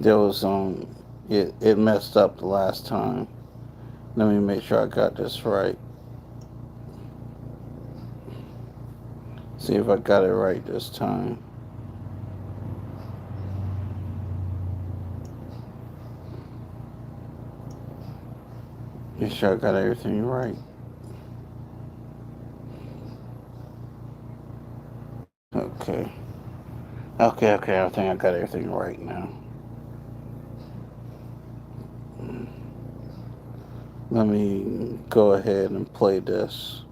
There was it messed up the last time. Let me make sure I got this right. See if I got it right this time. Make sure I got everything right. Okay. Okay. I think I got everything right now. Let me go ahead and play this.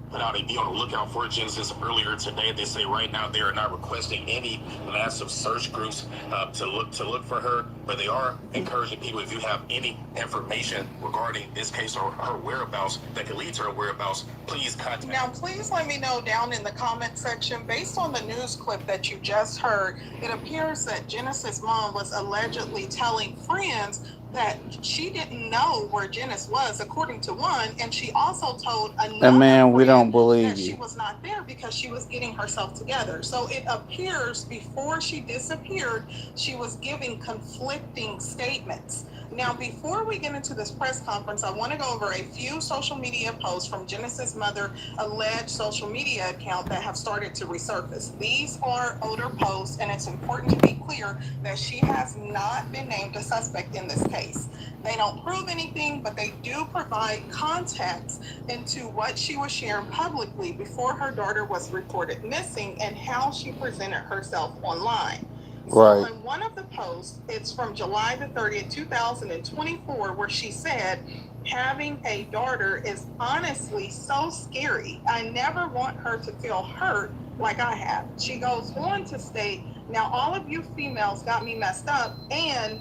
Put out a be on the lookout for Genesis earlier today. They say right now they are not requesting any massive search groups to look for her, but they are encouraging people, if you have any information regarding this case or her whereabouts that could lead to her whereabouts, please contact. Now, please let me know down in the comment section, based on the news clip that you just heard, it appears that Genesis' mom was allegedly telling friends that she didn't know where Janice was, according to one, and she also told And another man, we don't friend believe that she you. was not there because she was getting herself together. So it appears before she disappeared, she was giving conflicting statements. Now, before we get into this press conference, I want to go over a few social media posts from Genesis' mother alleged social media account that have started to resurface. These are older posts, and it's important to be clear that she has not been named a suspect in this case. They don't prove anything, but they do provide context into what she was sharing publicly before her daughter was reported missing and how she presented herself online. So Right. in one of the posts, it's from July the 30th, 2024, where she said, having a daughter is honestly so scary. I never want her to feel hurt like I have. She goes on to state, now all of you females got me messed up and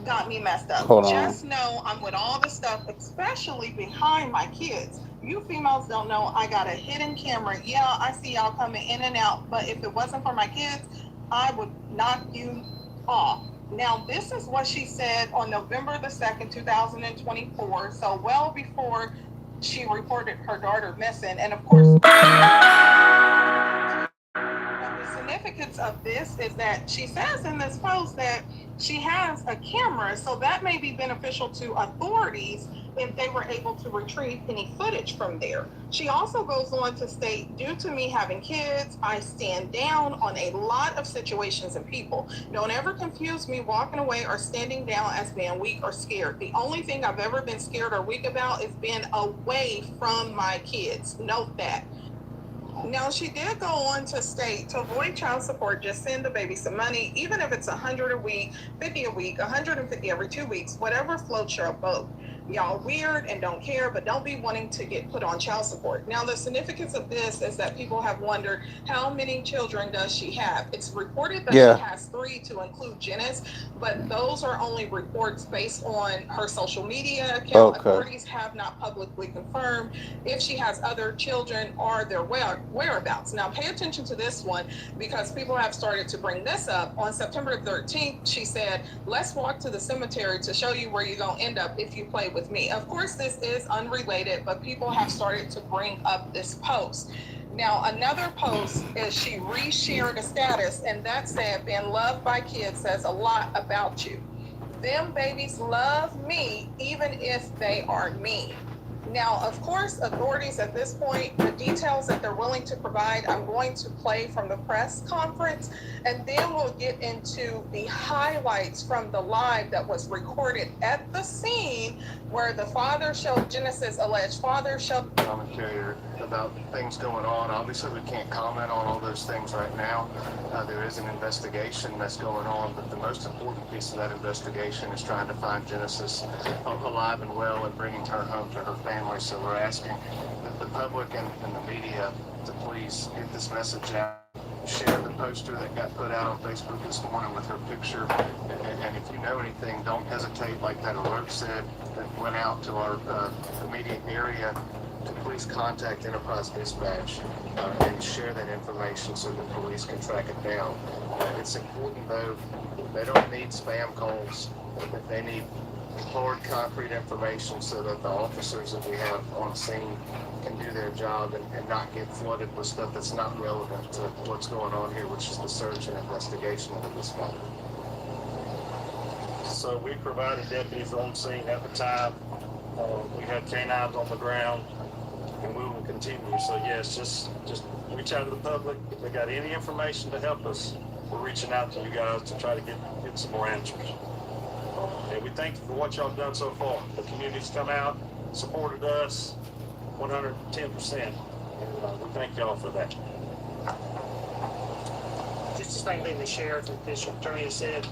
got me messed up. Hold on. Just know I'm with all the stuff, especially behind my kids. You females don't know I got a hidden camera. Yeah, I see y'all coming in and out, but if it wasn't for my kids, I would knock you off. Now, this is what she said on November the 2nd, 2024, so well before she reported her daughter missing. And of course, the significance of this is that she says in this post that she has a camera, so that may be beneficial to authorities if they were able to retrieve any footage from there. She also goes on to state, due to me having kids, I stand down on a lot of situations and people. Don't ever confuse me walking away or standing down as being weak or scared. The only thing I've ever been scared or weak about is being away from my kids. Note that. Now, she did go on to state, to avoid child support, just send the baby some money, even if it's 100 a week, 50 a week, 150 every 2 weeks, whatever floats your boat. Y'all weird and don't care, but don't be wanting to get put on child support. Now, the significance of this is that people have wondered, how many children does she have? It's reported that Yeah. she has 3, to include Janice, but those are only reports based on her social media account. Okay. Authorities have not publicly confirmed if she has other children or their whereabouts. Now, pay attention to this one because people have started to bring this up. On September 13th, she said, let's walk to the cemetery to show you where you're going to end up if you play with me. Of course, this is unrelated, but people have started to bring up this post. Now, another post is she reshared a status, and that said, being loved by kids says a lot about you. Them babies love me even if they are mean. Now, of course, authorities at this point, the details that they're willing to provide, I'm going to play from the press conference, and then we'll get into the highlights from the live that was recorded at the scene where the father showed, Genesis' alleged father showed commentary about things going on. Obviously, we can't comment on all those things right now. There is an investigation that's going on, but the most important piece of that investigation is trying to find Genesis alive and well and bringing her home to her family. So we're asking the public and the media to please get this message out. Share the poster that got put out on Facebook this morning with her picture. And if you know anything, don't hesitate, like that alert said that went out to our immediate area, to please contact Enterprise Dispatch and share that information so the police can track it down. It's important, though, they don't need spam calls, but they need hard, concrete information so that the officers that we have on scene can do their job and not get flooded with stuff that's not relevant to what's going on here, which is the search and investigation of this matter. So we provided deputies on scene at the time. We had canines on the ground, and we will continue. So yes, just reach out to the public. If they got any information to help us, we're reaching out to you guys to try to get some more answers. And we thank you for what y'all done so far. The community's come out, supported us 110%. And we thank y'all for that. Just the same thing the sheriff and district attorney has said.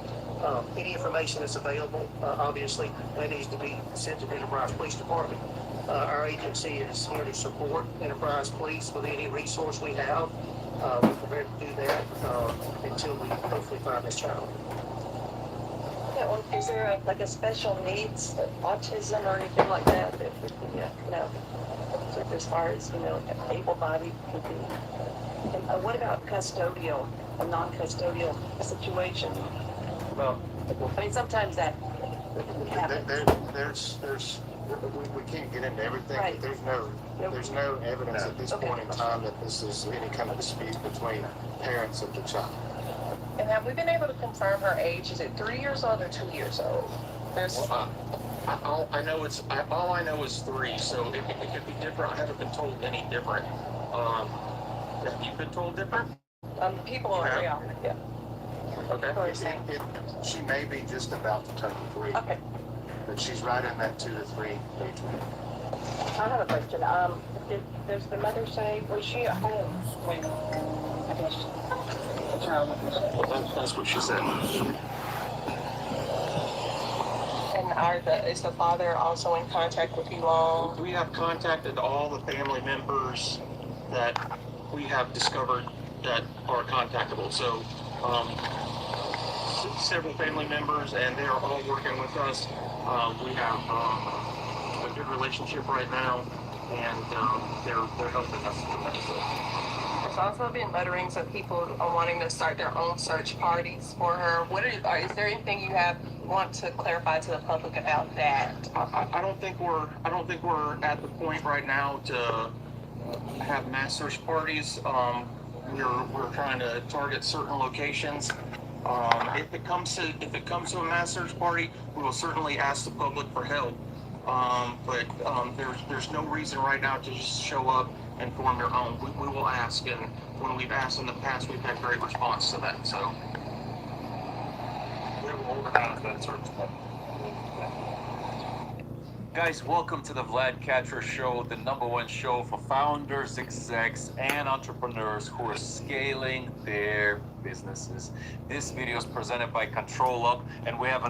Any information that's available, obviously, that needs to be sent to the Enterprise Police Department. Our agency is here to support Enterprise Police with any resource we have. We're prepared to do that until we hopefully find this child. Yeah, well, is there like a special needs, autism or anything like that? No. So as far as, able-bodied could be. And what about custodial, a non-custodial situation? Well, I mean, sometimes that happens. We can't get into everything. Right. But there's no evidence at this point in time that this is any kind of dispute between parents of the child. And have we been able to confirm her age? Is it 3 years old or 2 years old? All I know is 3, so it could be different. I haven't been told any different. Have you been told different? People are, Yeah. yeah. Okay. She may be just about to turn 3, Okay, but she's right in that 2 to 3 age range. I have a question. Does the mother say, was she at home when, I guess, the child was? That's what she said. And is the father also in contact with you all? We have contacted all the family members that we have discovered that are contactable. So, several family members, and they are all working with us. We have a good relationship right now, and they're helping us with that. So. There's also been mutterings of people wanting to start their own search parties for her. Is there anything you want to clarify to the public about that? I don't think we're at the point right now to have mass search parties. We're trying to target certain locations. If it comes to a mass search party, we will certainly ask the public for help. But there's no reason right now to just show up and form your own. We will ask, and when we've asked in the past, we've had great response to that. So we will organize that search party. Guys, welcome to the Vlad Katra Show, the #1 show for founders, execs, and entrepreneurs who are scaling their businesses. This video is presented by Control Up, and we have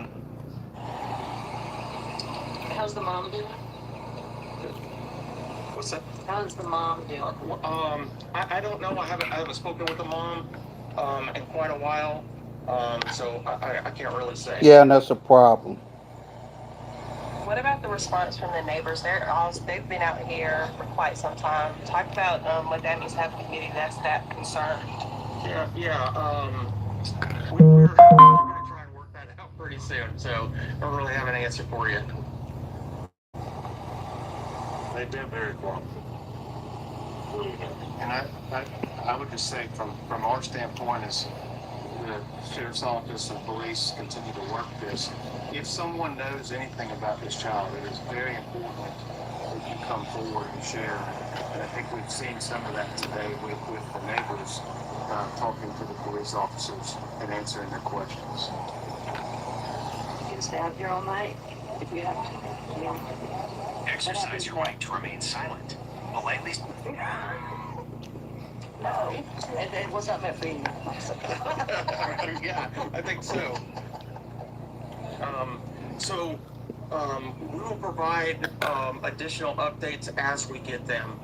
How's the mom doing? What's that? How's the mom doing? I don't know. I haven't spoken with the mom in quite a while, so I can't really say. Yeah, and that's a problem. What about the response from the neighbors? They've been out here for quite some time. Talk about what that means to have a community that's that concerned. We're going to try and work that out pretty soon, so I don't really have an answer for you. they've been very cooperative. And I would just say from our standpoint as the sheriff's office and police continue to work this, if someone knows anything about this child, it is very important that you come forward and share. And I think we've seen some of that today with the neighbors talking to the police officers and answering their questions. You can stay out here all night if you have to. Yeah. Exercise your right to remain silent. Politely. No, it was not meant for you. Yeah, I think so. We will provide additional updates as we get them.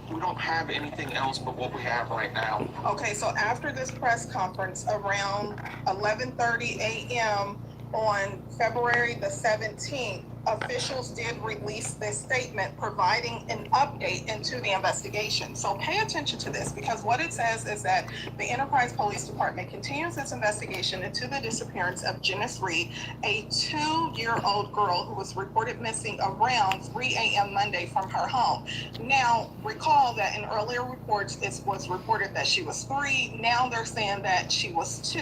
We don't have anything else but what we have right now. Okay, so after this press conference around 11:30 a.m. on February the 17th, officials did release this statement providing an update into the investigation. So pay attention to this, because what it says is that the Enterprise Police Department continues its investigation into the disappearance of Janice Reed, a 2-year-old girl who was reported missing around 3 a.m. Monday from her home. Now, recall that in earlier reports, it was reported that she was 3. Now they're saying that she was 2.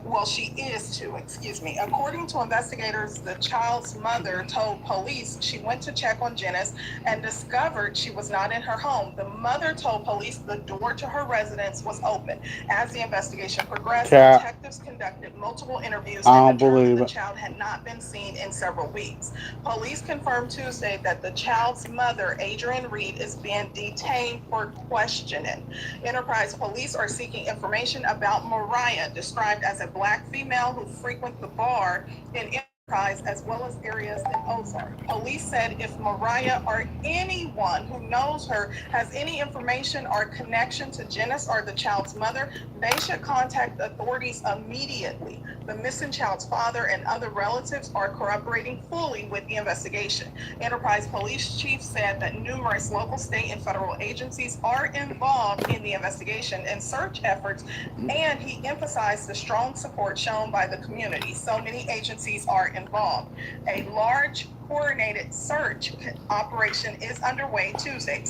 Well, she is two, excuse me. According to investigators, the child's mother told police she went to check on Janice and discovered she was not in her home. The mother told police the door to her residence was open. As the investigation progressed, Cat. detectives conducted multiple interviews I don't and determined believe the it. child had not been seen in several weeks. Police confirmed Tuesday that the child's mother, Adrienne Reed, is being detained for questioning. Enterprise police are seeking information about Mariah, described as a Black female who frequents the bar in Enterprise as well as areas in Ozark. Police said if Mariah or anyone who knows her has any information or connection to Janice or the child's mother, they should contact authorities immediately. The missing child's father and other relatives are cooperating fully with the investigation. Enterprise Police Chief said that numerous local, state, and federal agencies are involved in the investigation and search efforts, and he emphasized the strong support shown by the community. So many agencies are involved. A large coordinated search operation is underway Tuesday,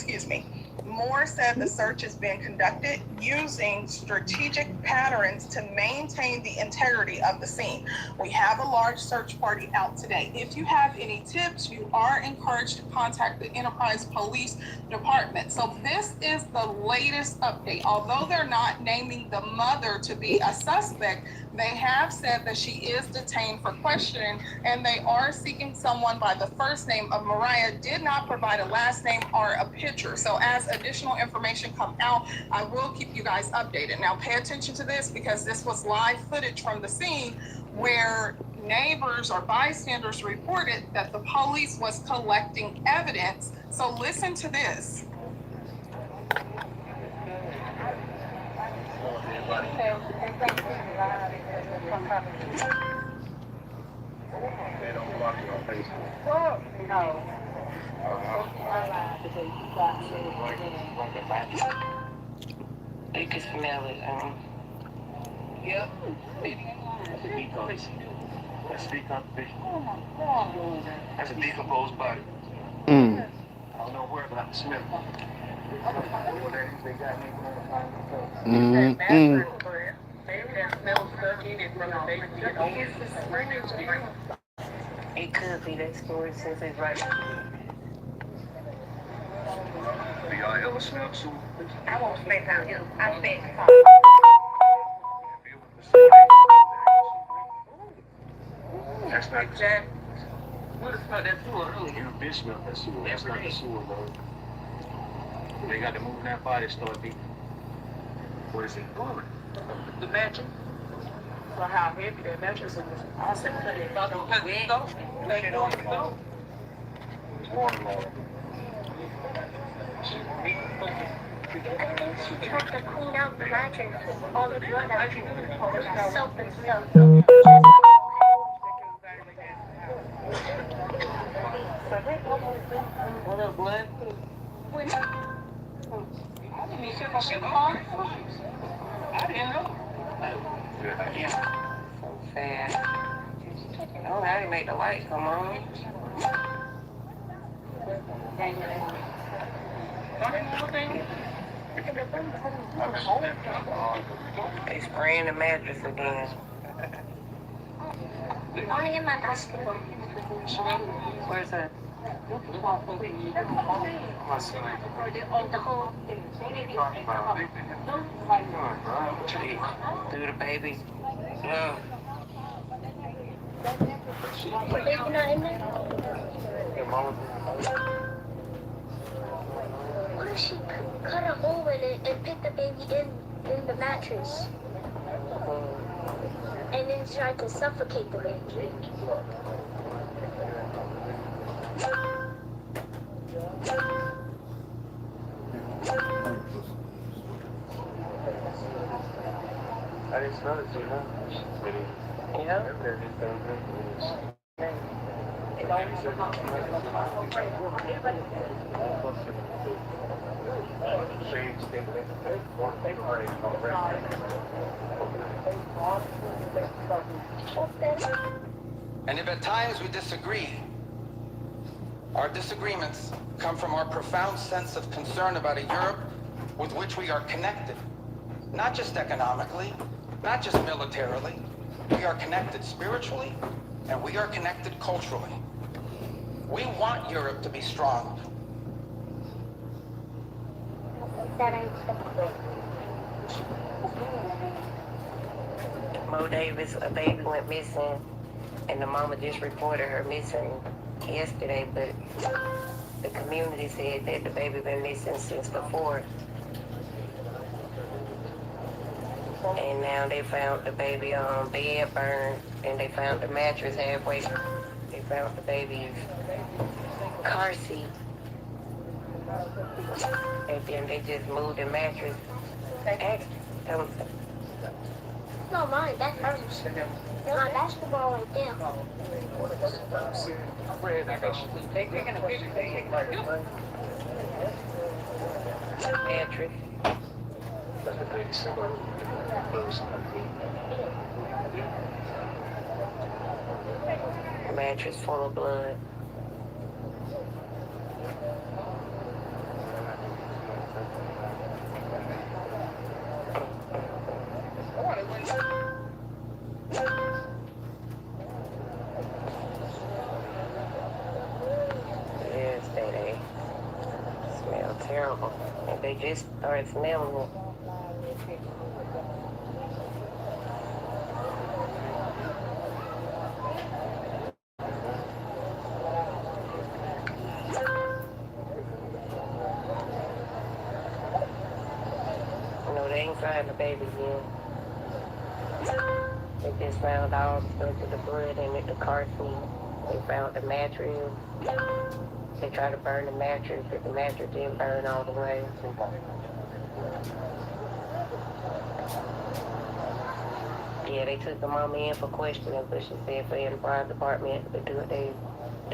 Moore said the search is being conducted using strategic patterns to maintain the integrity of the scene. We have a large search party out today. If you have any tips, you are encouraged to contact the Enterprise Police Department. So this is the latest update. Although they're not naming the mother to be a suspect, they have said that she is detained for questioning, and they are seeking someone by the first name of Mariah, did not provide a last name or a picture. So as additional information come out, I will keep you guys updated. Now pay attention to this, because this was live footage from the scene where neighbors or bystanders reported that the police was collecting evidence. So listen to this. You can smell it. Yep. That's a decomposed body. Mm. I don't know where, but I can smell it. It could be that story since it's right. Do y'all ever smell soup? I won't spend time here. I spend That's not the Jack. What the fuck that sewer earlier? You bitch smell that sewer. That's not the sewer, bro. They got to move that body, start beating. What is it? The mattress. So how heavy that mattress is? I said put it on the go. Put it on the go. Waterlogged. You have to clean out the mattress, all the blood out, soap and stuff. A little blood. I didn't know. So fast. Oh, now they make the light come on. They spraying the mattress again. Only in my basketball. Where's that? In the hole. Through the baby. No. The baby not in there? What if she cut a hole in it and put the baby in the mattress? And then tried to suffocate the baby? I didn't smell it, so you know. Yeah. And if at times we disagree, our disagreements come from our profound sense of concern about a Europe with which we are connected, not just economically, not just militarily. We are connected spiritually, and we are connected culturally. We want Europe to be strong. Mo Davis, a baby went missing, and the mama just reported her missing yesterday, but the community said that the baby been missing since before. And now they found the baby bed burned, and they found the mattress halfway. They found the baby's car seat, and then they just moved the mattress. No, mine, that's hers. My basketball right there. Mattress. Mattress full of blood. Yes, they smell terrible. And they just started smelling it. No, they ain't found the baby yet. They just found all the stuff of the blood in the car seat. They found the mattress. They tried to burn the mattress, but the mattress didn't burn all the way. Yeah, they took the mama in for questioning, but she said for the fire department to do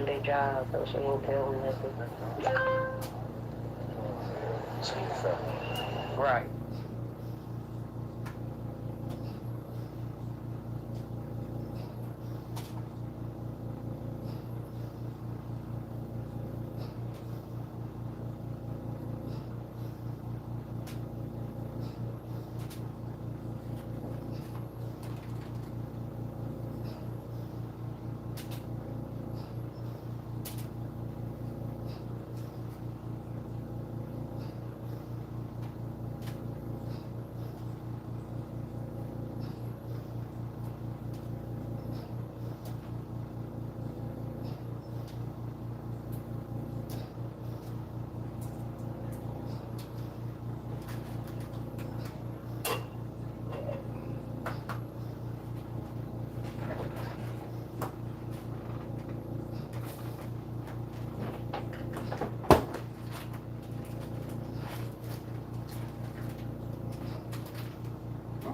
their job, so she didn't tell them nothing. Right.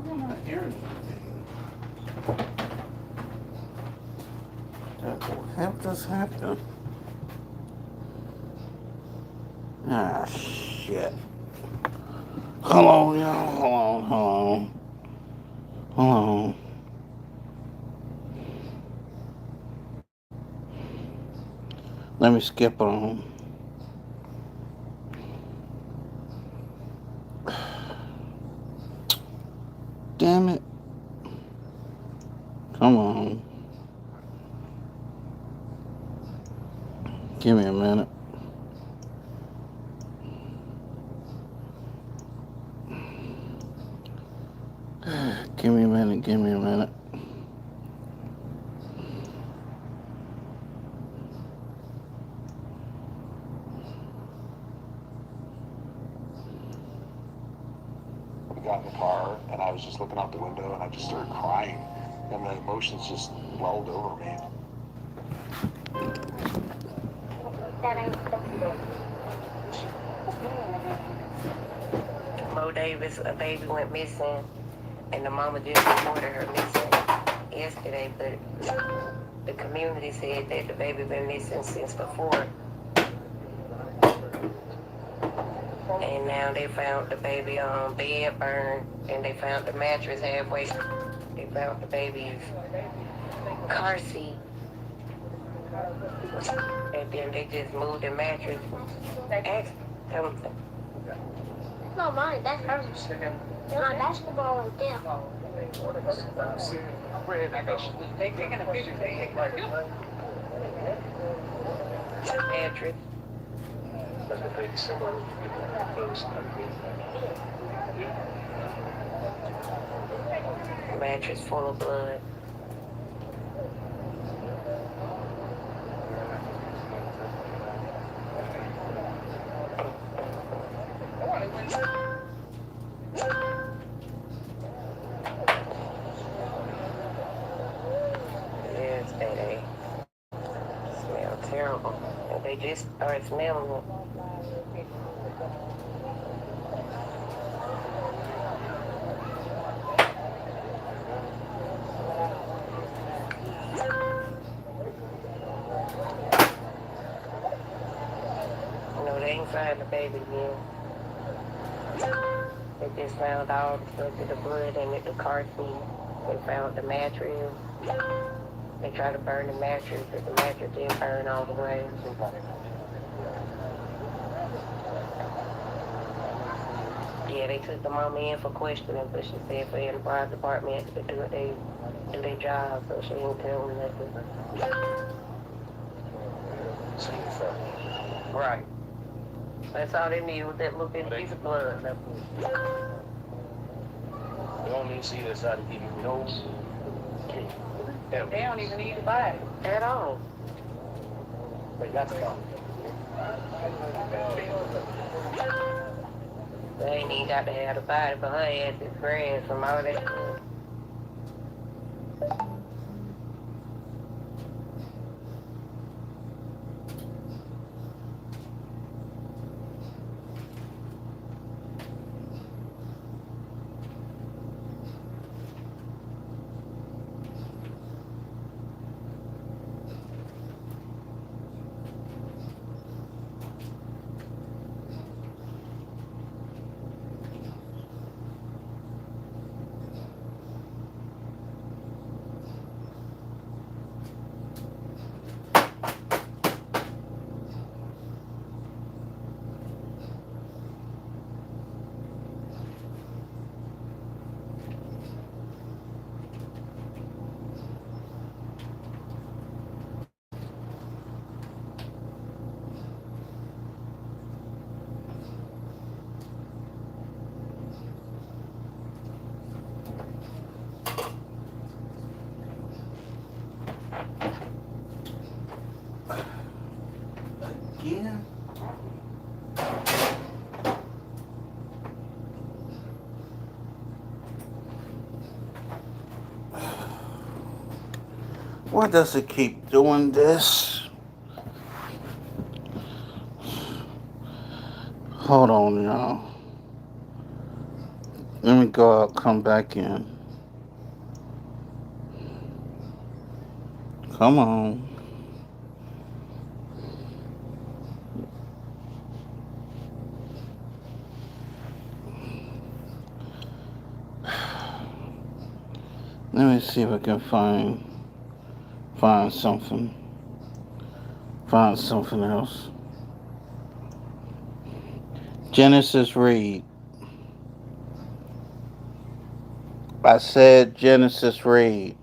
I'm not hearing anything. What hell just happened? Ah, shit. Hold on, y'all. Hold on. Let me skip on. Damn it. Come on. Give me a minute. Give me a minute. We got in the car, and I was just looking out the window, and I just started crying, and the emotions just welled over me. Mo Davis, a baby went missing, and the mama just reported her missing yesterday, but the community said that the baby been missing since before. And now they found the baby bed burned, and they found the mattress halfway. They found the baby's car seat, and then they just moved the mattress. not mine. That's hers. My basketball right there. Mattress. Mattress full of blood. Yes, they smell terrible. And they just start smelling it. No, they ain't find the baby yet. They just found all the stuff of the blood and the car seat. They found the mattress. They tried to burn the mattress, but the mattress didn't burn all the way. Yeah, they took the mama in for questioning, but she said for the enterprise department to do their job, so she didn't tell them nothing. Right. That's all they needed was that little bit piece of blood. You don't even see this side to give you no. They don't even need to buy it at all. They got to come. They ain't even got to have the body for her ass. It's grass from all that. Again? Why does it keep doing this? Hold on, y'all. Let me go out, come back in. Come on. Let me see if I can find something. Find something else. Genesis Reed. I said Genesis Reed.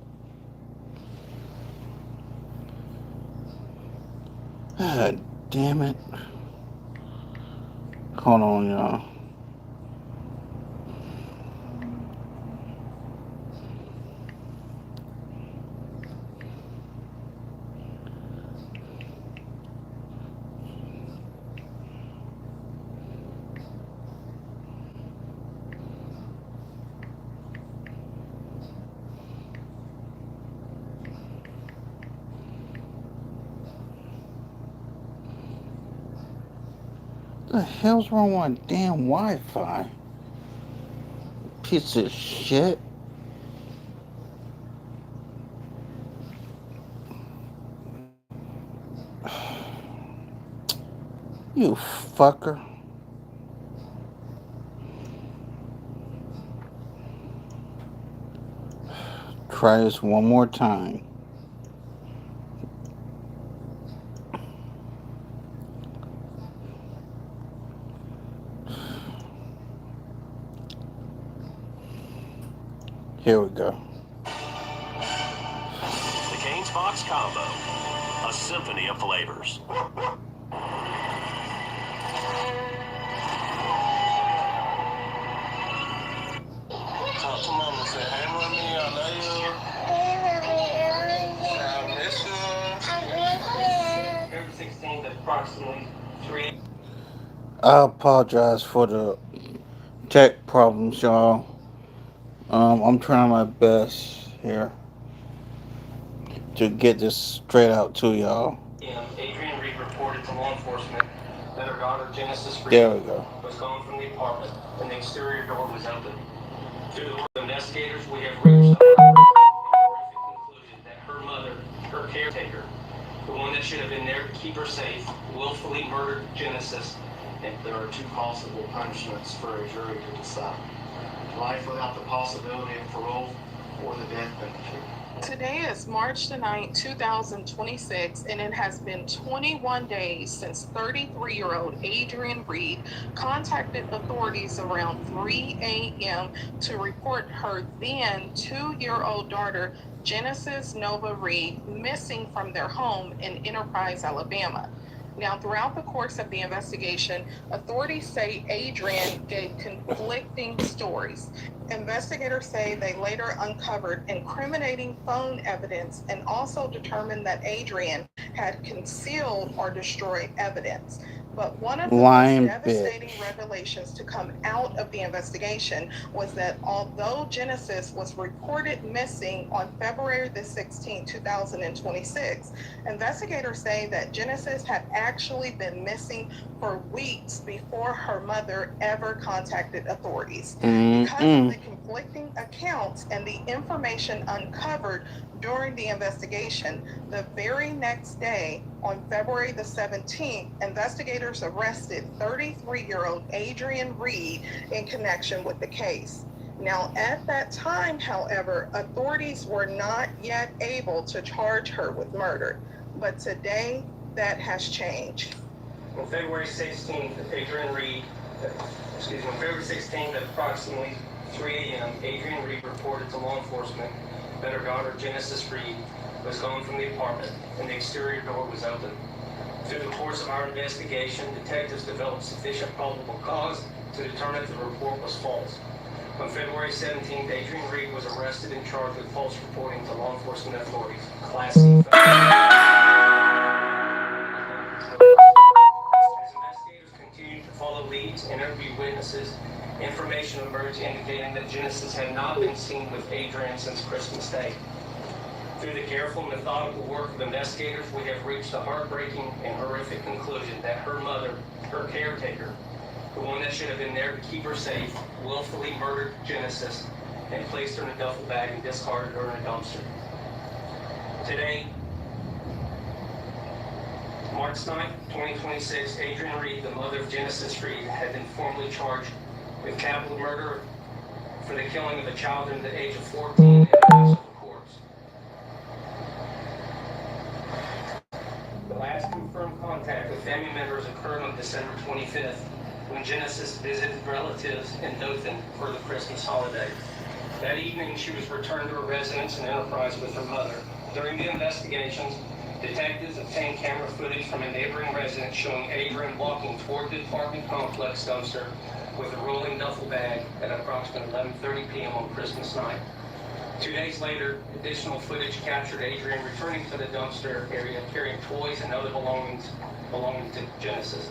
God damn it. Hold on, y'all. What the hell's wrong with my damn Wi-Fi? Piece of shit. You fucker. Try this one more time. Here we go. The Cane's Box Combo, a symphony of flavors. Talk to mama. Say, hey, mommy, I love you. I miss you. February 16th at approximately 3. I apologize for the tech problems, y'all. I'm trying my best here to get this straight out to y'all. Adrian Reed reported to law enforcement that her daughter Genesis Reed There we go. was gone from the apartment and the exterior door was open. Through the investigators, we have reached the horrific conclusion that her mother, her caretaker, the one that should have been there to keep her safe, willfully murdered Genesis. And there are two possible punishments for a jury to decide: life without the possibility of parole, or the death penalty. Today is March the 9th, 2026, and it has been 21 days since 33-year-old Adrian Reed contacted authorities around 3 a.m. to report her then 2-year-old daughter, Genesis Nova Reed, missing from their home in Enterprise, Alabama. Now, throughout the course of the investigation, authorities say Adrian gave conflicting stories. Investigators say they later uncovered incriminating phone evidence and also determined that Adrian had concealed or destroyed evidence. But one of the Lying most devastating bitch. revelations to come out of the investigation was that although Genesis was reported missing on February the 16th, 2026, investigators say that Genesis had actually been missing for weeks before her mother ever contacted authorities. Because of the conflicting accounts and the information uncovered during the investigation, the very next day, on February the 17th, investigators arrested 33-year-old Adrian Reed in connection with the case. Now, at that time, however, authorities were not yet able to charge her with murder. But today, that has changed. On February 16th, on February 16th at approximately 3 a.m., Adrian Reed reported to law enforcement that her daughter Genesis Reed was gone from the apartment and the exterior door was open. Through the course of our investigation, detectives developed sufficient probable cause to determine the report was false. On February 17th, Adrian Reed was arrested and charged with false reporting to law enforcement authorities. Class C. As investigators continued to follow leads and interview witnesses, information emerged indicating that Genesis had not been seen with Adrian since Christmas Day. Through the careful, methodical work of investigators, we have reached a heartbreaking and horrific conclusion that her mother, her caretaker, the one that should have been there to keep her safe, willfully murdered Genesis and placed her in a duffel bag and discarded her in a dumpster. Today, March 9th, 2026, Adrian Reed, the mother of Genesis Reed, had been formally charged with capital murder for the killing of a child under the age of 14 and the use of a corpse. The last confirmed contact with family members occurred on December 25th, when Genesis visited relatives in Dothan for the Christmas holiday. That evening, she was returned to her residence in Enterprise with her mother. During the investigations, detectives obtained camera footage from a neighboring residence showing Adrian walking toward the apartment complex dumpster with a rolling duffel bag at approximately 11:30 p.m. on Christmas night. 2 days later, additional footage captured Adrian returning to the dumpster area carrying toys and other belongings belonging to Genesis.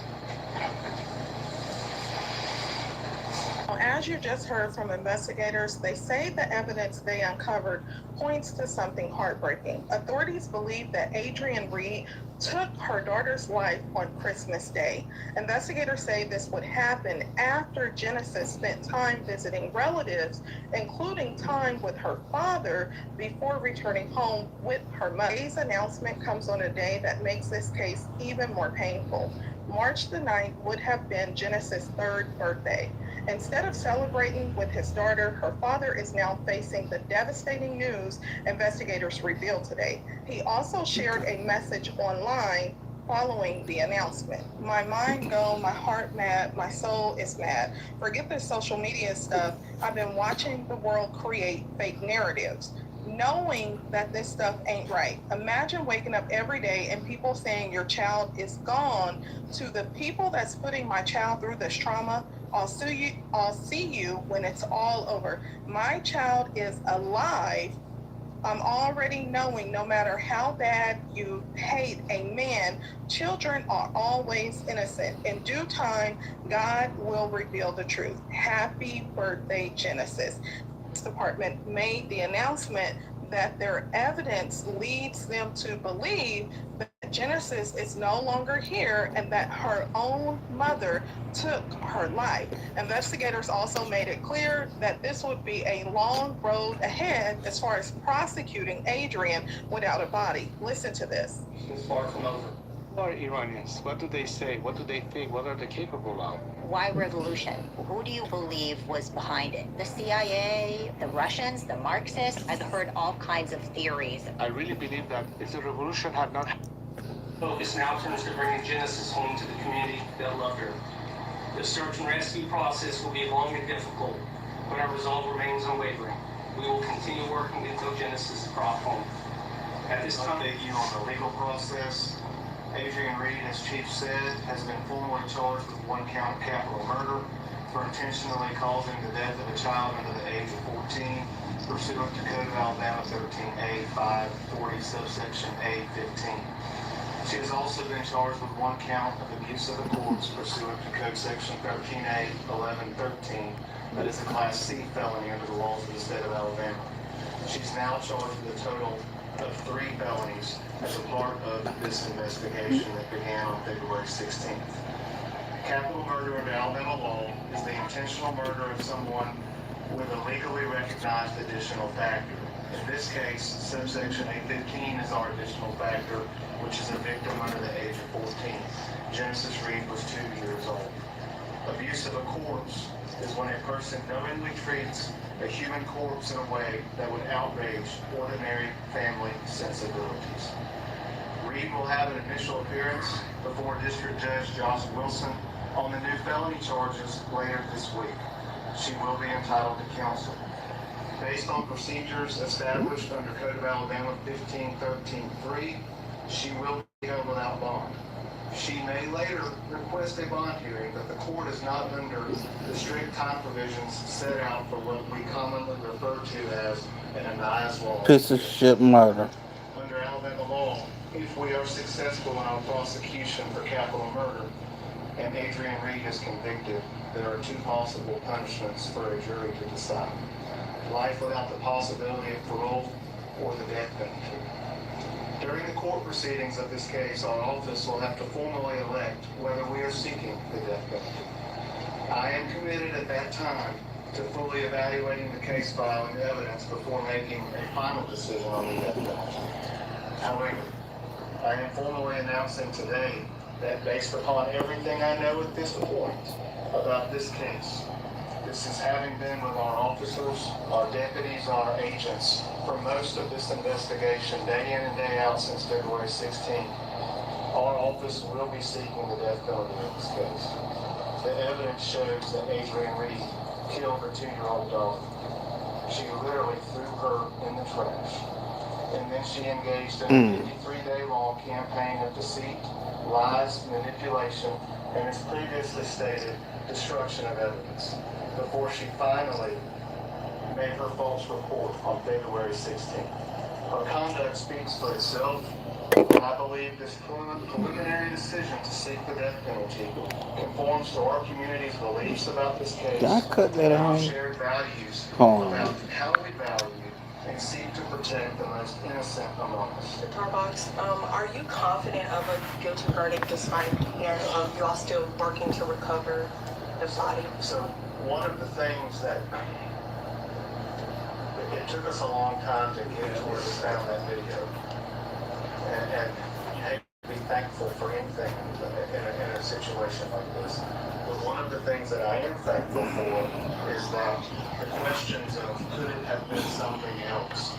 As you just heard from investigators, they say the evidence they uncovered points to something heartbreaking. Authorities believe that Adrian Reed took her daughter's life on Christmas Day. Investigators say this would happen after Genesis spent time visiting relatives, including time with her father, before returning home with her mother. Today's announcement comes on a day that makes this case even more painful. March the 9th would have been Genesis' 3rd birthday. Instead of celebrating with his daughter, her father is now facing the devastating news investigators revealed today. He also shared a message online following the announcement. My mind go, my heart mad, my soul is mad. Forget this social media stuff. I've been watching the world create fake narratives, knowing that this stuff ain't right. Imagine waking up every day and people saying your child is gone. To the people that's putting my child through this trauma, I'll see you when it's all over. My child is alive. I'm already knowing no matter how bad you hate a man, children are always innocent. In due time, God will reveal the truth. Happy birthday, Genesis. The department made the announcement that their evidence leads them to believe that Genesis is no longer here and that her own mother took her life. Investigators also made it clear that this would be a long road ahead as far as prosecuting Adrian without a body. Listen to this. It's far from over. Who are Iranians? What do they say? What do they think? What are they capable of? Why revolution? Who do you believe was behind it? The CIA, the Russians, the Marxists? I've heard all kinds of theories. I really believe that if the revolution had not Focus now turns to bringing Genesis home to the community that loved her. The search and rescue process will be long and difficult, but our resolve remains unwavering. We will continue working to tow Genesis brought home. At this time, update you on the legal process. Adrian Reed, as Chief said, has been formally charged with 1 count of capital murder for intentionally causing the death of a child under the age of 14, pursuant to Code of Alabama 13A 540 subsection A15. She has also been charged with 1 count of abuse of the courts pursuant to Code Section 13A 1113, that is a Class C felony under the laws of the state of Alabama. She's now charged with a total of 3 felonies as a part of this investigation that began on February 16th. Capital murder under Alabama law is the intentional murder of someone with a legally recognized additional factor. In this case, subsection A15 is our additional factor, which is a victim under the age of 14. Genesis Reed was 2 years old. Abuse of a corpse is when a person knowingly treats a human corpse in a way that would outrage ordinary family sensibilities. Reed will have an initial appearance before District Judge Josh Wilson on the new felony charges later this week. She will be entitled to counsel. Based on procedures established under Code of Alabama 1513.3, she will be held without bond. She may later request a bond hearing, but the court is not under the strict time provisions set out for what we commonly refer to as an Anais law. Piece of shit murder. Under Alabama law, if we are successful in our prosecution for capital murder and Adrian Reed is convicted, there are 2 possible punishments for a jury to decide: life without the possibility of parole or the death penalty. During the court proceedings of this case, our office will have to formally elect whether we are seeking the death penalty. I am committed at that time to fully evaluating the case file and evidence before making a final decision on the death penalty. However, I am formally announcing today that based upon everything I know at this point about this case, this is having been with our officers, our deputies, our agents for most of this investigation, day in and day out since February 16th. Our office will be seeking the death penalty in this case. The evidence shows that Adrian Reed killed her 2-year-old daughter. She literally threw her in the trash. And then she engaged in a 53-day-long campaign of deceit, lies, manipulation, and as previously stated, destruction of evidence, before she finally made her false report on February 16th. Her conduct speaks for itself, and I believe this preliminary decision to seek the death penalty conforms to our community's beliefs about this case. Can I cut that and our on? shared values Oh. about how we value and seek to protect the most innocent among us. Mr. Tarbox, are you confident of a guilty verdict despite you all still working to recover the body? So one of the things that it took us a long time to get to where we found that video, and you hate to be thankful for anything in a situation like this. But one of the things that I am thankful for is that the questions of could it have been something else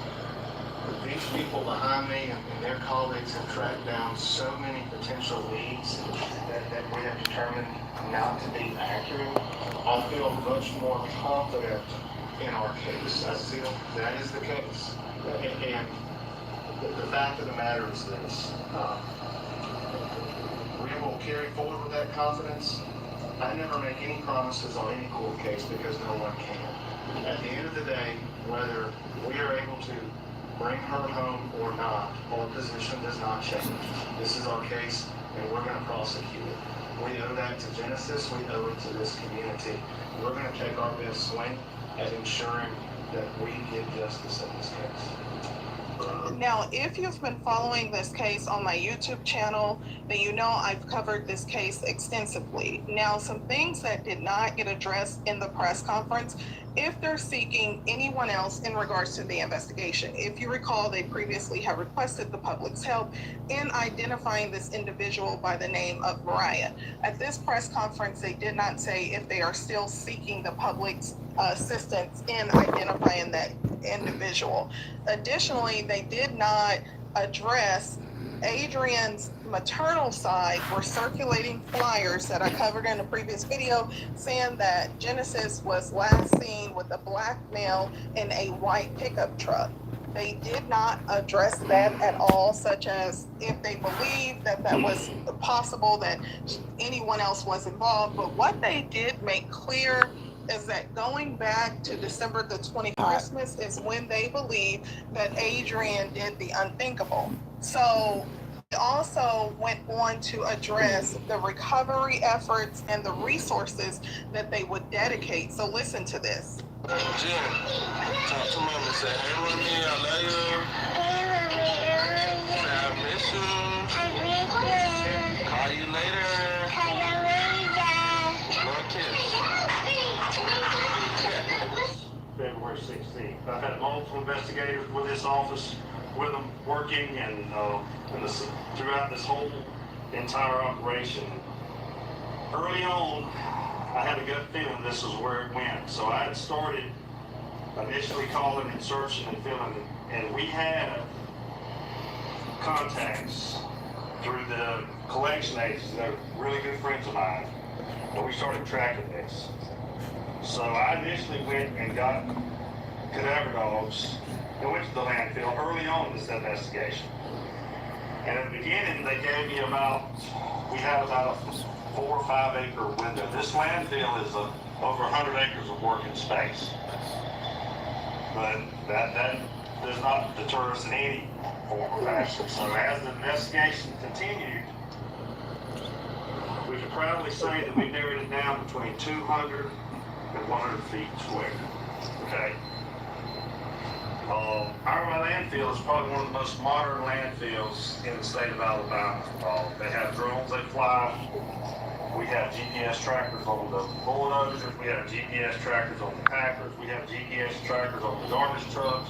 These people behind me and their colleagues have tracked down so many potential leads that we have determined not to be accurate. I feel much more confident in our case. I feel that is the case. And the fact of the matter is this. We will carry forward with that confidence. I never make any promises on any court case because no one can. At the end of the day, whether we are able to bring her home or not, our position does not change. This is our case, and we're going to prosecute it. We owe that to Genesis. We owe it to this community. We're going to take our best swing at ensuring that we get justice in this case. Now, if you've been following this case on my YouTube channel, then you know I've covered this case extensively. Now, some things that did not get addressed in the press conference, if they're seeking anyone else in regards to the investigation. If you recall, they previously have requested the public's help in identifying this individual by the name of Mariah. At this press conference, they did not say if they are still seeking the public's assistance in identifying that individual. Additionally, they did not address Adrian's maternal side. Were circulating flyers that I covered in a previous video saying that Genesis was last seen with a black male in a white pickup truck. They did not address that at all, such as if they believed that that was possible, that anyone else was involved. But what they did make clear is that going back to December the 20th, Christmas is when they believe that Adrian did the unthinkable. So they also went on to address the recovery efforts and the resources that they would dedicate. So listen to this. Jen, talk to mama. Say, hey, mommy, I love you. Hey, mommy, I love you. I miss you. I miss you. Call you later. Call you later. Love kiss. February 16th. I've had multiple investigators with this office, with them working and throughout this whole entire operation. Early on, I had a gut feeling this was where it went. So I had started initially calling and searching and filling, and we had contacts through the collection agents. They're really good friends of mine, and we started tracking this. So I initially went and got cadaver dogs and went to the landfill early on in this investigation. And at the beginning, they gave me we had about a 4 or 5 acre window. This landfill is over 100 acres of working space. But that does not deter us in any form or fashion. So as the investigation continued, we can proudly say that we narrowed it down between 200 and 100 feet square. Okay. Our landfill is probably one of the most modern landfills in the state of Alabama. They have drones that fly. We have GPS trackers on the bulldozers. We have GPS trackers on the packers. We have GPS trackers on the garbage trucks.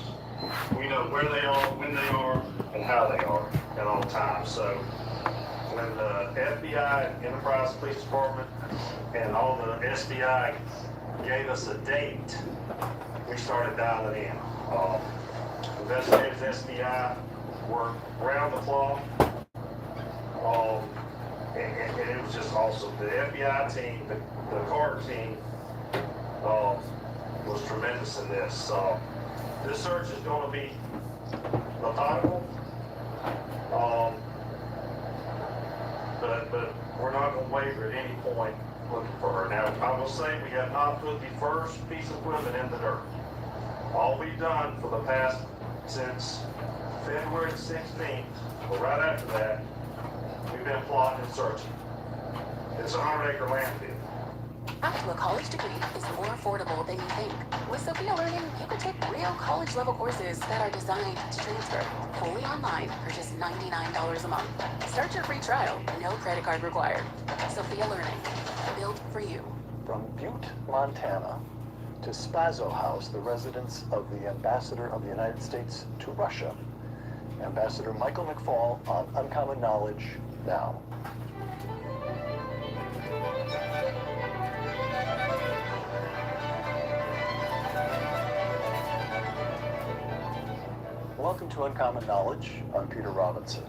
We know where they are, when they are, and how they are at all times. So when the FBI, Enterprise Police Department, and all the SBI gave us a date, we started dialing in. Investigators, SBI, worked round the clock, and it was just awesome. The FBI team, the Carter team, was tremendous in this. This search is going to be methodical, but we're not going to waver at any point looking for her. Now, I will say we have not put the first piece of equipment in the dirt. All we've done for the past, since February 16th, or right after that, we've been plotting and searching. It's a 100-acre landfill. After a college degree is more affordable than you think. With Sophia Learning, you can take real college-level courses that are designed to transfer. Fully online for just $99 a month. Start your free trial, no credit card required. Sophia Learning, built for you. From Butte, Montana, to Spazo House, the residence of the Ambassador of the United States to Russia. Ambassador Michael McFaul on Uncommon Knowledge now. Welcome to Uncommon Knowledge. I'm Peter Robinson.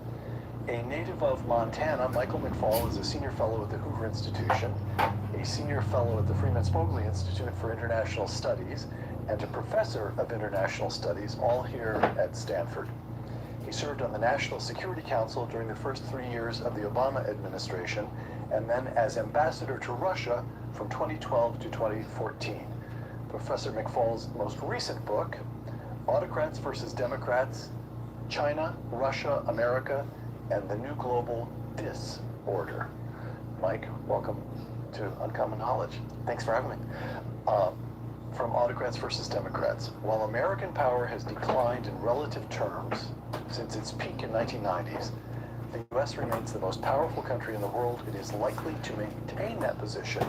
A native of Montana, Michael McFall is a senior fellow at the Hoover Institution, a senior fellow at the Freeman Spogli Institute for International Studies, and a professor of international studies, all here at Stanford. He served on the National Security Council during the first 3 years of the Obama administration, and then as ambassador to Russia from 2012 to 2014. Professor McFall's most recent book, Autocrats versus Democrats, China, Russia, America, and the New Global Disorder. Mike, welcome to Uncommon Knowledge. Thanks for having me. From Autocrats versus Democrats. While American power has declined in relative terms since its peak in 1990s, the U.S. remains the most powerful country in the world. It is likely to maintain that position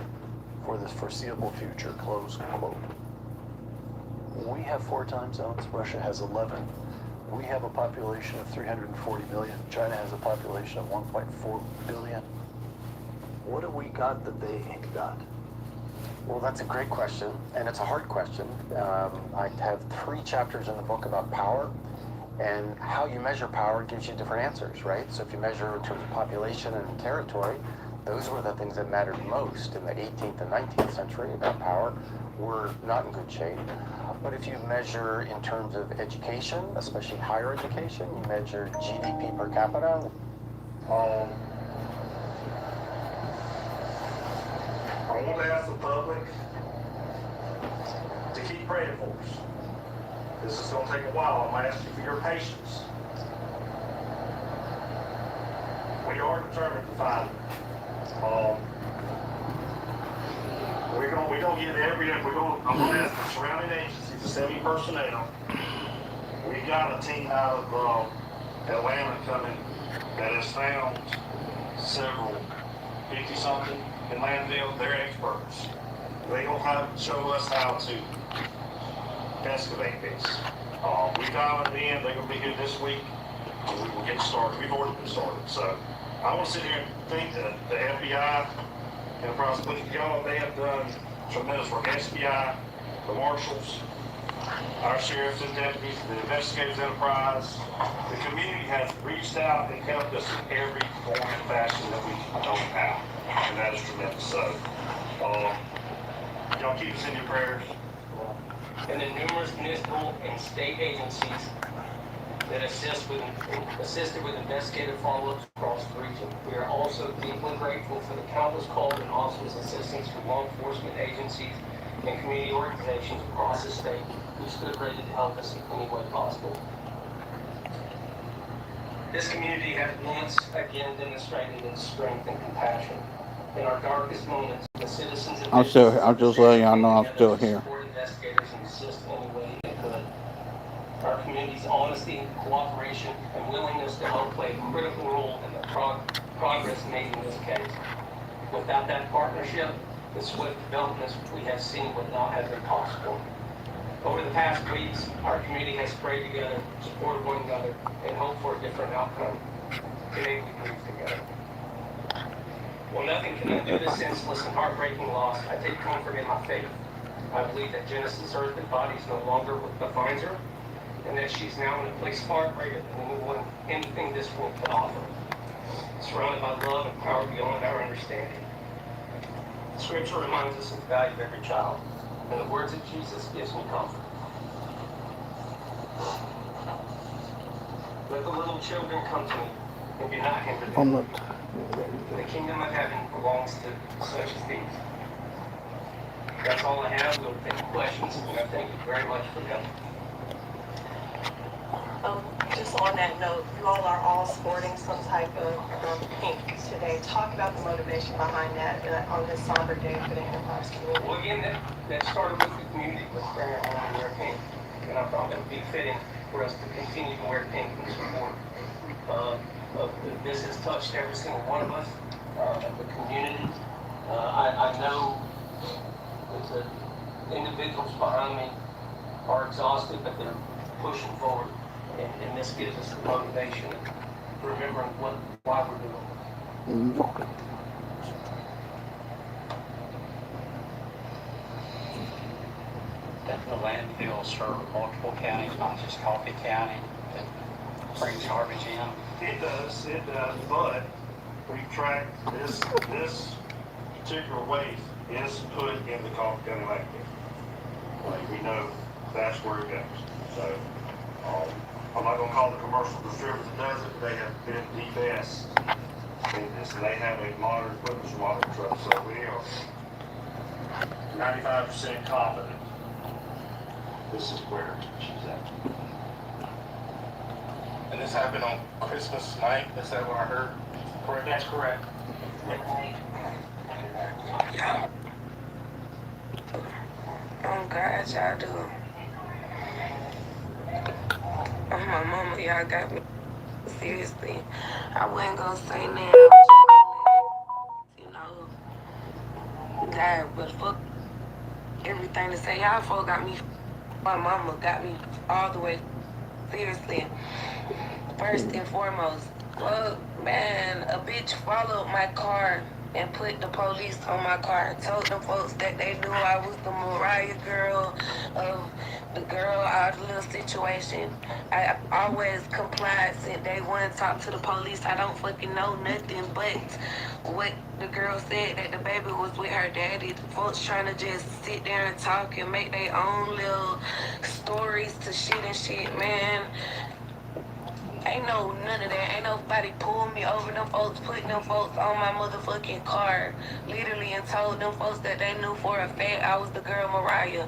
for the foreseeable future, close quote. We have 4 time zones. Russia has 11. We have a population of 340 million. China has a population of 1.4 billion. What have we got that they ain't got? Well, that's a great question, and it's a hard question. I have 3 chapters in the book about power, and how you measure power gives you different answers, right? So if you measure in terms of population and territory, those were the things that mattered most in the 18th and 19th century about power. We're not in good shape. But if you measure in terms of education, especially higher education, you measure GDP per capita. I want to ask the public to keep praying for us. This is going to take a while. I'm going to ask you for your patience. We are determined to find it. We're going to get I'm going to ask the surrounding agencies to send me personnel. We got a team out of Atlanta coming that has found several 50-something in landfill. They're experts. They will show us how to excavate this. We dialed it in. They're going to be here this week. And we will get started. We've already been started. So I want to sit here and think that the FBI and the prosecution, they have done tremendous work. SBI, the marshals, our sheriffs and deputies, the investigators enterprise, the community has reached out and helped us in every form and fashion that we know how. And that is tremendous. So, y'all keep us in your prayers. And the numerous municipal and state agencies that assisted with investigative follow-ups across the region. We are also deeply grateful for the countless calls and officers' assistance from law enforcement agencies and community organizations across the state who stood ready to help us in any way possible. This community has once again demonstrated its strength and compassion. In our darkest moments, the citizens and I'm still here. I'm just letting y'all know I'm still here. support investigators and assist any way they could. Our community's honesty, cooperation, and willingness to help play a critical role in the progress made in this case. Without that partnership, the swift developments we have seen would not have been possible. Over the past weeks, our community has prayed together, supported one another, and hoped for a different outcome. Today we move together. While nothing can undo this senseless and heartbreaking loss, I take comfort in my faith. I believe that Genesis' earthly body is no longer what defines her, and that she's now in a place far greater than anything this world could offer, surrounded by love and power beyond our understanding. Scripture reminds us of the value of every child, and the words of Jesus gives me comfort. Let the little children come to me, and do not hinder them. The kingdom of heaven belongs to such as these. That's all I have. We'll take questions, and I thank you very much for coming. Just on that note, you all are all sporting some type of pink today. Talk about the motivation behind that on this somber day for the Enterprise community. Well, again, that started with the community, with bringing home and wear pink. And I thought it would be fitting for us to continue to wear pink in support. This has touched every single one of us, the community. I know that the individuals behind me are exhausted, but they're pushing forward. And this gives us the motivation, remembering why we're doing it. The land it'll serve multiple counties, not just Coffee County, that brings garbage in? It does, but we track this particular waste is put in the Coffee County landfill. Like, we know that's where it goes. So, I'm not gonna call the commercial distributor that does it, but they have been the best in this, and they have a modern equipment, modern truck, so we are 95% confident this is where she's at. And this happened on Christmas night, is that what I heard? Correct? That's correct. Oh God, y'all do. Oh my mama, y'all got me. Seriously, I wasn't gonna say nothing. You know, God, but fuck everything to say. Y'all folk got me. My mama got me all the way. Seriously, first and foremost, fuck, man, a bitch followed my car and put the police on my car. Told them folks that they knew I was the Mariah girl of the girl out of the little situation. I always complied since day one, talked to the police. I don't fucking know nothing but what the girl said, that the baby was with her daddy. The folks trying to just sit there and talk and make their own little stories to shit and shit, man. Ain't no none of that. Ain't nobody pulled me over. Them folks put them folks on my motherfucking car, literally, and told them folks that they knew for a fact I was the girl Mariah.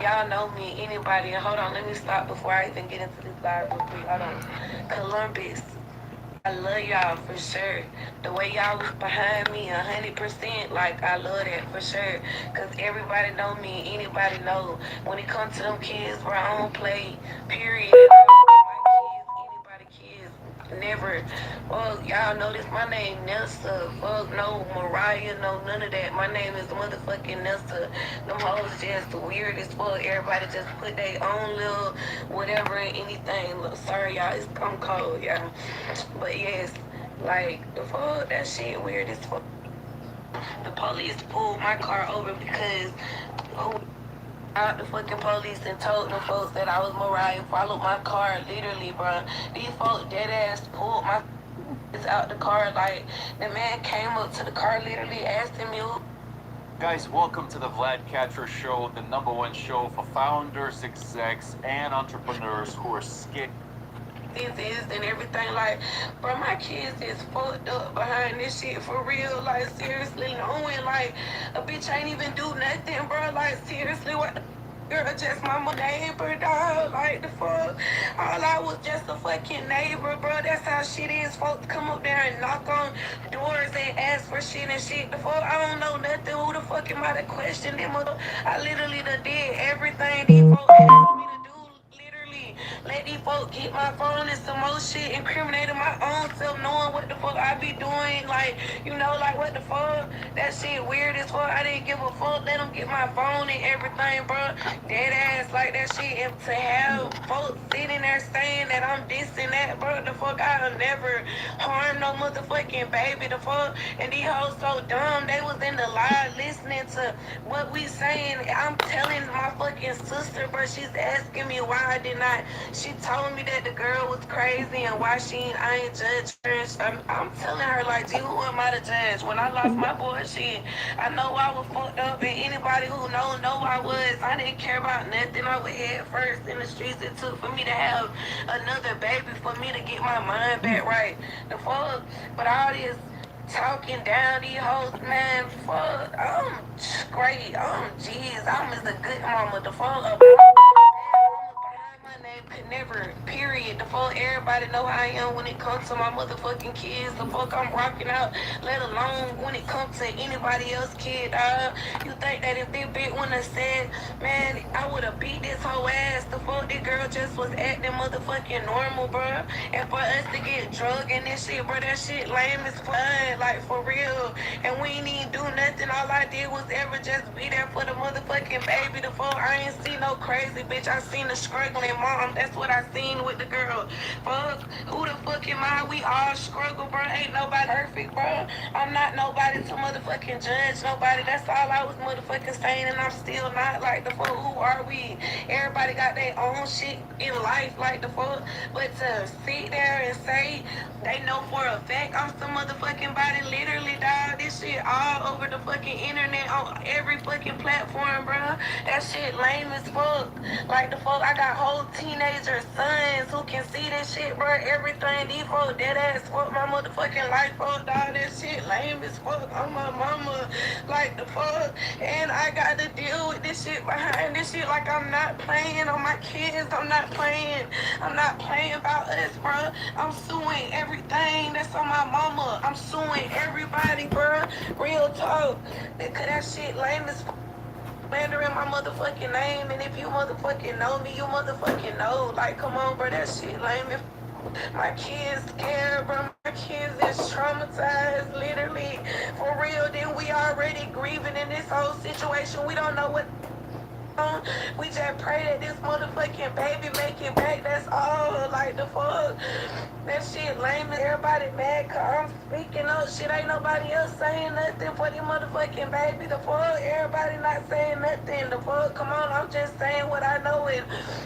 Y'all know me, anybody. And hold on, let me stop before I even get into this live real quick. Hold on. Columbus, I love y'all for sure. The way y'all was behind me 100%, like, I love that for sure. Cause everybody know me, anybody know. When it comes to them kids, where I don't play, period. Never. Well, y'all know this. My name Nessa. Fuck no Mariah, no none of that. My name is motherfucking Nessa. Them hoes just weird as fuck. Everybody just put their own little whatever in anything. Look, sorry y'all, I'm cold, y'all. But yes, like the fuck, that shit weird as fuck. The police pulled my car over because who out the fucking police and told them folks that I was Mariah, followed my car, literally, bro. These folks dead ass pulled my out the car, like, the man came up to the car, literally asking me. Guys, welcome to the Vlad Catcher Show, the #1 show for founders, execs, and entrepreneurs who are scared. This is and everything, like, bro, my kids is fucked up behind this shit for real, like, seriously, knowing, like, a bitch ain't even do nothing, bro, like, seriously, what the girl, just my neighbor, dog, like, the fuck, all I was just a fucking neighbor, bro, that's how shit is, folks come up there and knock on doors and ask for shit and shit, the fuck, I don't know nothing, who the fuck am I to question them, I literally done did everything these folks asked me to do. Let these folks get my phone and some more shit, incriminating my own self, knowing what the fuck I be doing, like, you know, like, what the fuck, that shit weird as fuck, I didn't give a fuck, let them get my phone and everything, bro, dead ass, like, that shit, and to have folks sitting there saying that I'm this and that, bro, the fuck, I'll never harm no motherfucking baby, the fuck, and these hoes so dumb, they was in the live listening to what we saying, I'm telling my fucking sister, bro, she's asking me why I did not. She told me that the girl was crazy and why I ain't judge her. I'm telling her, like, gee, who am I to judge? When I lost my boy, I know I was fucked up, and anybody who know I was. I didn't care about nothing. I was head first in the streets. It took for me to have another baby for me to get my mind back right. The fuck, but all this talking down these hoes, man, fuck, I'm great. Jeez, I'm just a good mama. The fuck, could never, period. The fuck, everybody know how I am when it comes to my motherfucking kids. The fuck I'm rocking out, let alone when it comes to anybody else's kid, you think that if this bitch wouldn't have said, man, I would have beat this whole ass. The fuck, this girl just was acting motherfucking normal, bro. And for us to get drugged and this shit, bro, that shit lame as fun, like, for real. And we ain't even do nothing. All I did was ever just be there for the motherfucking baby. The fuck, I ain't see no crazy bitch. I seen the struggling mom. That's what I seen with the girl. Fuck, who the fuck am I? We all struggle, bro. Ain't nobody perfect, bro. I'm not nobody to motherfucking judge nobody. That's all I was motherfucking saying, and I'm still not. Like, the fuck, who are we? Everybody got their own shit in life, like the fuck. But to sit there and say they know for a fact I'm some motherfucking body, literally, dog. This shit all over the fucking internet, on every fucking platform, bro. That shit lame as fuck. Like the fuck, I got whole teenager sons who can see this shit, bro. Everything these folks dead ass fuck my motherfucking life, fuck, dog. That shit lame as fuck on my mama. Like the fuck, and I got to deal with this shit behind this shit. Like, I'm not playing on my kids. I'm not playing. I'm not playing about us, bro. I'm suing everything that's on my mama. I'm suing everybody, bro. Real talk. Because that shit lame as fuck. Slandering my motherfucking name, and if you motherfucking know me, you motherfucking know. Like, come on, bro, that shit lame. If my kids scared, bro, my kids is traumatized, literally, for real. Then we already grieving in this whole situation. We don't know what. We just pray that this motherfucking baby make it back. That's all. Like the fuck. That shit lame. Everybody mad cause I'm speaking up. Shit, ain't nobody else saying nothing for the motherfucking baby. The fuck. Everybody not saying nothing. The fuck. Come on, I'm just saying what I know. And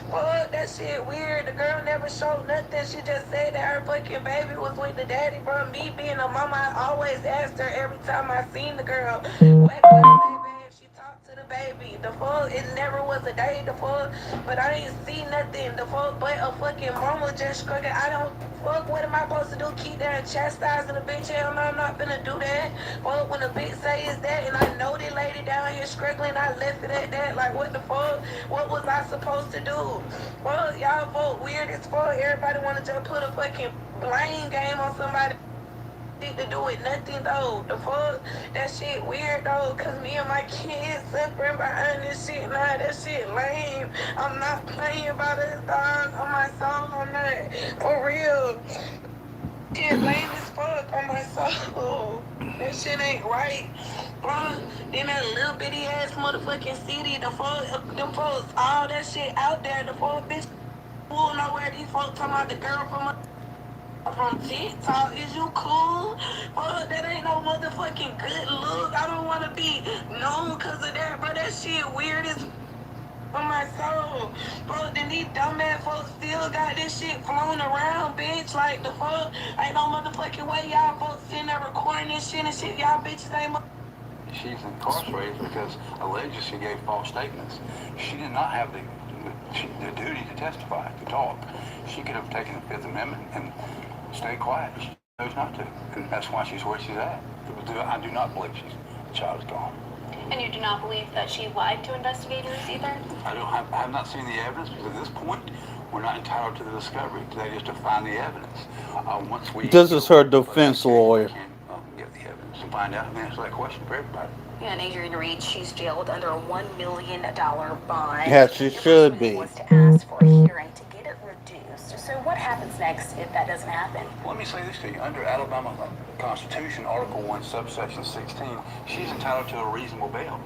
fuck, that shit weird. The girl never showed nothing. She just said that her fucking baby was with the daddy, bro. Me being a mama, I always asked her every time I seen the girl, what baby? She talked to the baby. The fuck, it never was a day. The fuck, but I didn't see nothing. The fuck, but a fucking mama just struggling. I don't fuck. What am I supposed to do? Keep there and chastising the bitch? Hell no, I'm not finna do that. Fuck, when the bitch say is that, and I know the lady down here struggling, I left it at that. Like, what the fuck? What was I supposed to do? Fuck, y'all fuck weird as fuck. Everybody wanna just put a fucking blame game on somebody. To do with nothing though. The fuck, that shit weird though, cause me and my kids suffering behind this shit. Nah, that shit lame. I'm not playing by this, dog. On my soul, I'm not. For real. Shit lame as fuck on my soul. That shit ain't right, bro. Then that little bitty ass motherfucking city, the fuck, them folks, all that shit out there, the fuck, bitch, who don't know where these folks talking about the girl from TikTok. Is you cool? Well, that ain't no motherfucking good look. I don't want to be known because of that, bro. That shit weird as on my soul. Bro, then these dumbass folks still got this shit flown around, bitch. Like, the fuck? Ain't no motherfucking way y'all folks sitting there recording this shit and shit. Y'all bitches ain't She's incarcerated because allegedly she gave false statements. She did not have the duty to testify, to talk. She could have taken the Fifth Amendment and stayed quiet. She chose not to, and that's why she's where she's at. I do not believe the child is gone. And you do not believe that she lied to investigators either? I have not seen the evidence, because at this point, we're not entitled to the discovery. That is to find the evidence. Once we This is her defense lawyer. Get the evidence and find out and answer that question for everybody. Yeah, and Adrienne Reed, she's jailed under a $1 million bond. Yeah, she should be. Was to ask for a hearing to get it reduced. So what happens next if that doesn't happen? Let me say this to you. Under Alabama Constitution, Article 1, subsection 16, she's entitled to a reasonable bail.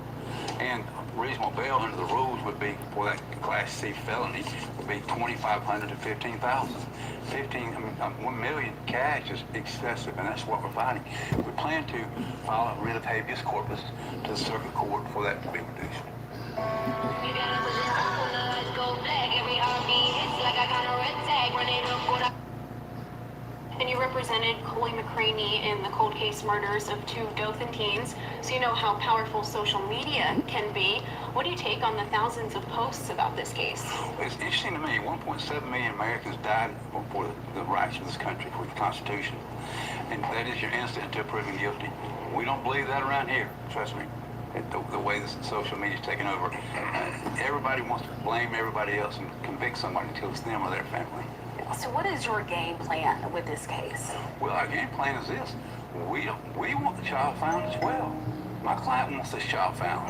And reasonable bail under the rules would be, for that Class C felony, would be $2,500 to $15,000. 1 million cash is excessive, and that's what we're fighting. We plan to file a writ of habeas corpus to the circuit court for that to be reduced. And you represented Coley McCraney in the cold case murders of 2 Dothan teens, so you know how powerful social media can be. What do you take on the thousands of posts about this case? It's interesting to me, 1.7 million Americans died for the rights of this country, for the Constitution. And that is your instant until proven guilty. We don't believe that around here, trust me. The way this social media is taking over. Everybody wants to blame everybody else and convict somebody until it's them or their family. So what is your game plan with this case? Well, our game plan is this. We want the child found as well. My client wants this child found.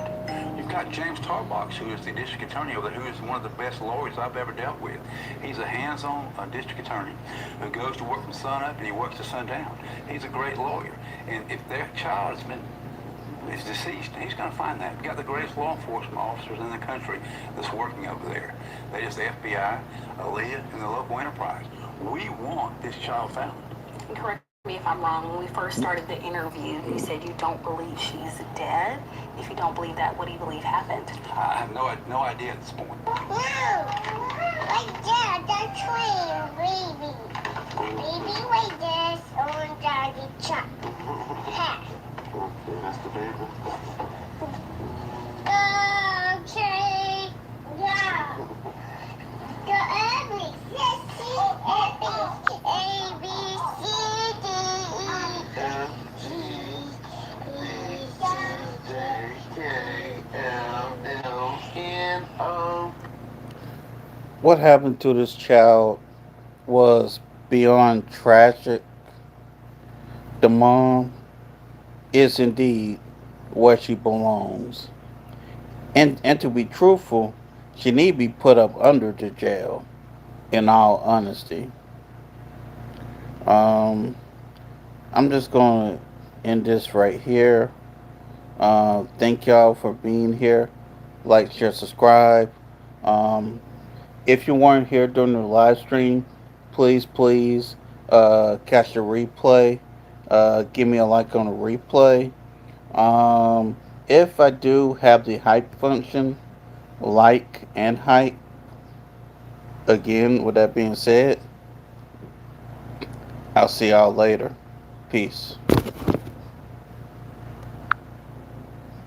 You've got James Tarbox, who is the district attorney over there, who is one of the best lawyers I've ever dealt with. He's a hands-on district attorney who goes to work from sun up and he works to sun down. He's a great lawyer. And if their child has been is deceased. And he's going to find that. We've got the greatest law enforcement officers in the country that's working over there. That is the FBI, Aaliyah, and the local enterprise. We want this child found. Correct me if I'm wrong. When we first started the interview, you said you don't believe she's dead. If you don't believe that, what do you believe happened? I have no idea at this point. No! Right there, that train, baby. Baby, right there, on Daddy Chuck. That's the baby. Okay, yeah. The Abby, let's see Abby. A, B, C, D, E, F, G, B, C, J, K, L, M, N, O. What happened to this child was beyond tragic. The mom is indeed where she belongs. And to be truthful, she need to be put up under the jail, in all honesty. I'm just going to end this right here. Thank y'all for being here. Like, share, subscribe. If you weren't here during the live stream, please catch the replay. Give me a like on the replay. If I do have the hype function, like and hype, again, with that being said, I'll see y'all later. Peace.